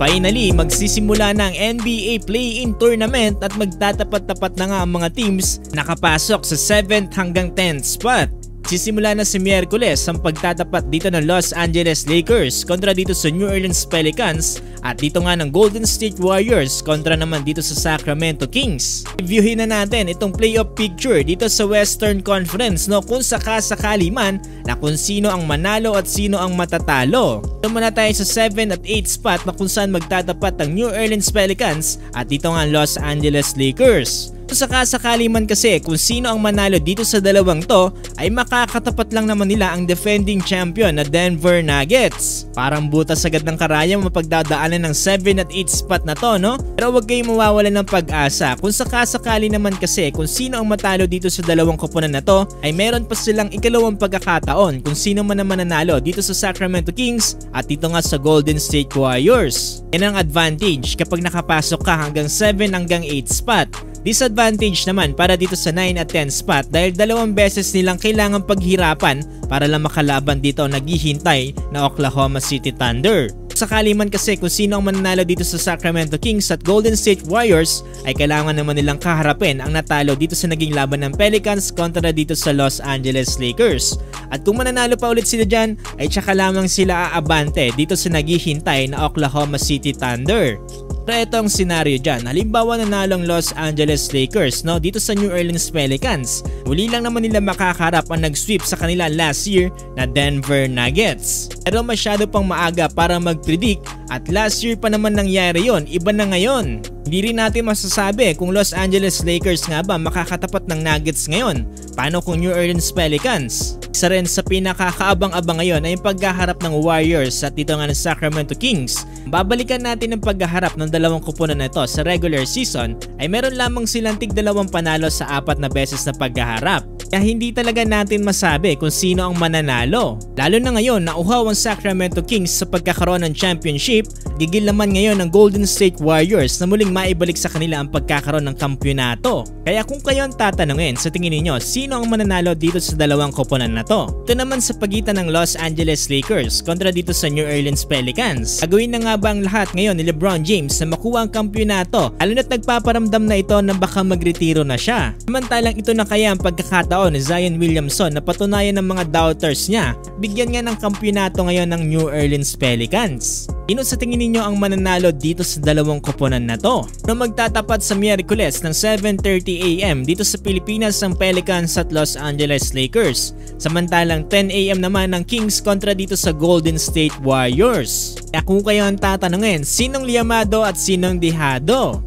Finally, magsisimula na ang NBA Play-In Tournament at magtatapat-tapat na nga ang mga teams nakapasok sa 7th hanggang 10th spot. Sisimula na si Miyerkules ang pagtatapat dito ng Los Angeles Lakers kontra dito sa New Orleans Pelicans at dito nga ng Golden State Warriors kontra naman dito sa Sacramento Kings. Reviewin na natin itong playoff picture dito sa Western Conference kung sakasakali man na kung sino ang manalo at sino ang matatalo. Ito muna tayo sa 7 at 8 spot na kung saan magtatapat ang New Orleans Pelicans at dito nga ang Los Angeles Lakers. Kung sakasakali man kasi kung sino ang manalo dito sa dalawang to ay makakatapat lang naman nila ang defending champion na Denver Nuggets. Parang butas agad ng karayang mapagdadaanan ng 7 at 8 spot na to Pero huwag kayong mawawalan ng pag-asa. Kung sakasakali naman kasi kung sino ang matalo dito sa dalawang koponan na to ay meron pa silang ikalawang pagkakataon kung sino man ang mananalo dito sa Sacramento Kings at dito nga sa Golden State Warriors. Yan ang advantage kapag nakapasok ka hanggang 7 hanggang 8 spot. Disadvantage naman para dito sa 9 at 10 spot dahil dalawang beses nilang kailangan paghirapan para lang makalaban dito ang naghihintay na Oklahoma City Thunder. Sakali man kasi kung sino ang mananalo dito sa Sacramento Kings at Golden State Warriors ay kailangan naman nilang kaharapin ang natalo dito sa naging laban ng Pelicans kontra dito sa Los Angeles Lakers. At kung mananalo pa ulit sila dyan ay tsaka lamang sila aabante dito sa naghihintay na Oklahoma City Thunder. Pero ito ang senaryo dyan. Halimbawa nanalo ang Los Angeles Lakers dito sa New Orleans Pelicans. Muli lang naman nila makakarap ang nag-sweep sa kanila last year na Denver Nuggets. Pero masyado pang maaga para mag-predict at last year pa naman nangyari yon, iba na ngayon. Hindi rin natin masasabi kung Los Angeles Lakers nga ba makakatapat ng Nuggets ngayon. Paano kung New Orleans Pelicans? Isa rin sa pinakakaabang-abang ngayon ay yung paghaharap ng Warriors at dito nga ng Sacramento Kings. Babalikan natin ang paghaharap ng dalawang kupunan na ito sa regular season ay meron lamang silang tig-2 panalo sa 4 na beses na paghaharap. Kaya hindi talaga natin masabi kung sino ang mananalo. Lalo na ngayon na uhaw ang Sacramento Kings sa pagkakaroon ng championship, gigil naman ngayon ng Golden State Warriors na muling maibalik sa kanila ang pagkakaroon ng kampyonato. Kaya kung kayo ang tatanungin sa tingin ninyo sino ang mananalo dito sa dalawang koponan na to? Ito naman sa pagitan ng Los Angeles Lakers kontra dito sa New Orleans Pelicans. Gagawin na nga ba ang lahat ngayon ni LeBron James na makuha ang kampyonato lalo na't nagpaparamdam na ito na baka magretiro na siya? Samantalang ito na kaya ang pagkakataon ni Zion Williamson na patunayan ng mga doubters niya, bigyan nga ng kampyonato ngayon ng New Orleans Pelicans. Sino sa tingin ninyo ang mananalo dito sa dalawang koponan na to? Nung magtatapat sa Miyerkules ng 7:30 AM dito sa Pilipinas ang Pelicans at Los Angeles Lakers. Samantalang 10 AM naman ng Kings kontra dito sa Golden State Warriors. Kaya kung kayo ang tatanungin, sinong liyamado at sinong dihado?